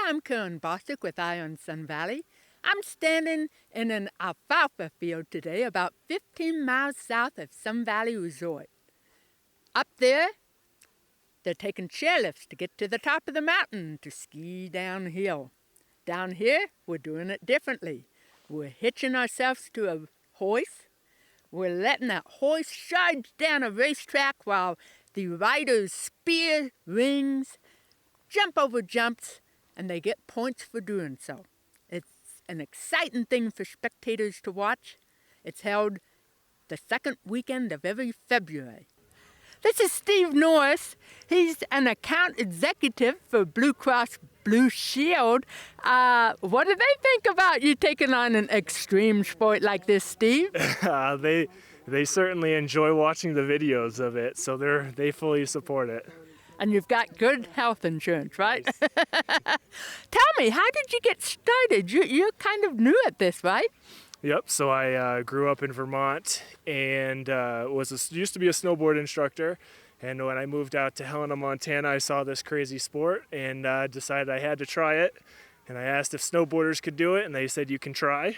I'm Karen Bossick with Ion Sun Valley. I'm standing in an alfalfa field today about 15 miles south of Sun Valley Resort. Up there, they're taking chairlifts to get to the top of the mountain to ski downhill. Down here, we're doing it differently. We're hitching ourselves to a hoist. We're letting that hoist charge down a racetrack while the riders spear rings, jump over jumps, and they get points for doing so. It's an exciting thing for spectators to watch. It's held the second weekend of every February. This is Steve Norris. He's an account executive for Blue Cross Blue Shield. What do they think about you taking on an extreme sport like this, Steve? They certainly enjoy watching the videos of it, so they fully support it. And you've got good health insurance, right? Nice. Tell me, how did you get started? You're kind of new at this, right? Yep, so I grew up in Vermont and used to be a snowboard instructor. And when I moved out to Helena, Montana, I saw this crazy sport and decided I had to try it. And I asked if snowboarders could do it, and they said you can try.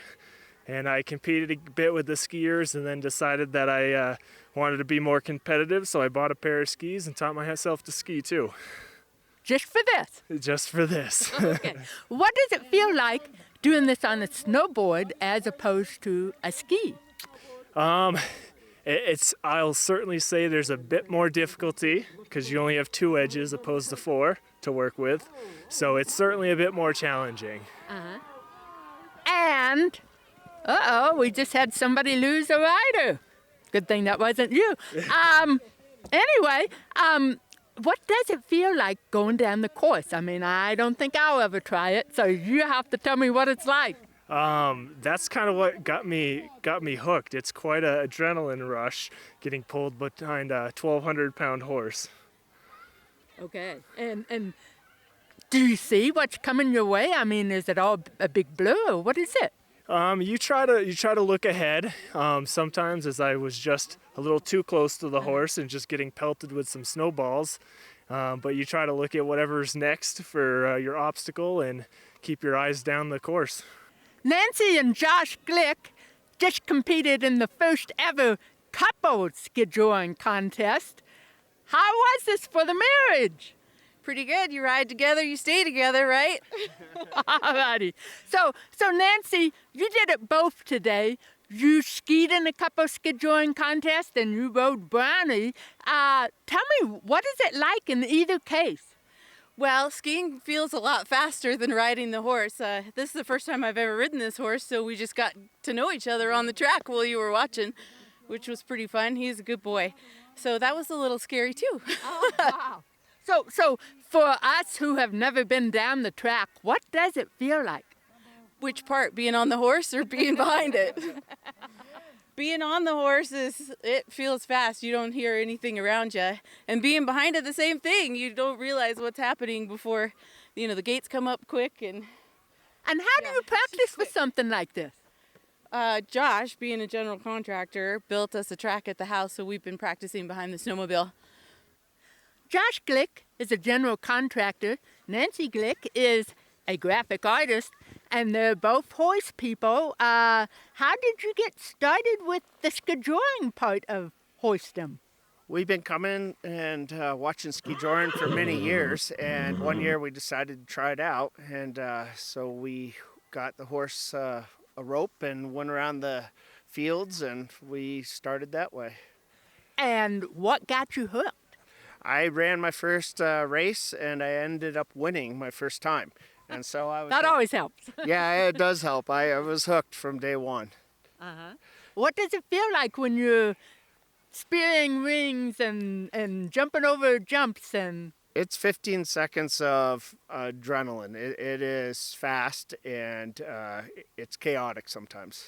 And I competed a bit with the skiers and then decided that I wanted to be more competitive, so I bought a pair of skis and taught myself to ski too. Just for this? Just for this. Okay. What does it feel like doing this on a snowboard as opposed to a ski? I'll certainly say there's a bit more difficulty because you only have 2 edges opposed to 4 to work with. So it's certainly a bit more challenging. Uh-huh. And, we just had somebody lose a rider. Good thing that wasn't you. Anyway, what does it feel like going down the course? I mean, I don't think I'll ever try it, so you have to tell me what it's like. That's kind of what got me hooked. It's quite an adrenaline rush getting pulled behind a 1,200-pound horse. Okay, and do you see what's coming your way? I mean, is it all a big blur, or what is it? You try to look ahead. Sometimes, as I was just a little too close to the horse and just getting pelted with some snowballs. But you try to look at whatever's next for your obstacle and keep your eyes down the course. Nancy and Josh Glick just competed in the first ever couple skijoring contest. How was this for the marriage? Pretty good. You ride together, you stay together, right? Alrighty. So Nancy, you did it both today. You skied in a couple skijoring contest and you rode Brownie. Tell me, what is it like in either case? Well, skiing feels a lot faster than riding the horse. This is the first time I've ever ridden this horse, so we just got to know each other on the track while you were watching, which was pretty fun. He's a good boy. So that was a little scary too. Oh, wow. So for us who have never been down the track, what does it feel like? Which part, being on the horse or being behind it? Being on the horse it feels fast. You don't hear anything around you. And being behind it, the same thing. You don't realize what's happening before, the gates come up quick. And how do you practice for something like this? Josh, being a general contractor, built us a track at the house, so we've been practicing behind the snowmobile. Josh Glick is a general contractor. Nancy Glick is a graphic artist, and they're both horse people. How did you get started with the skijoring part of horsedom? We've been coming and watching skijoring for many years, and one year we decided to try it out, and so we got the horse a rope and went around the fields, and we started that way. And what got you hooked? I ran my first race, and I ended up winning my first time. And so I was. That always helps. Yeah, it does help. I was hooked from day one. Uh-huh. What does it feel like when you're spearing rings and jumping over jumps? And it's 15 seconds of adrenaline. It is fast and it's chaotic sometimes.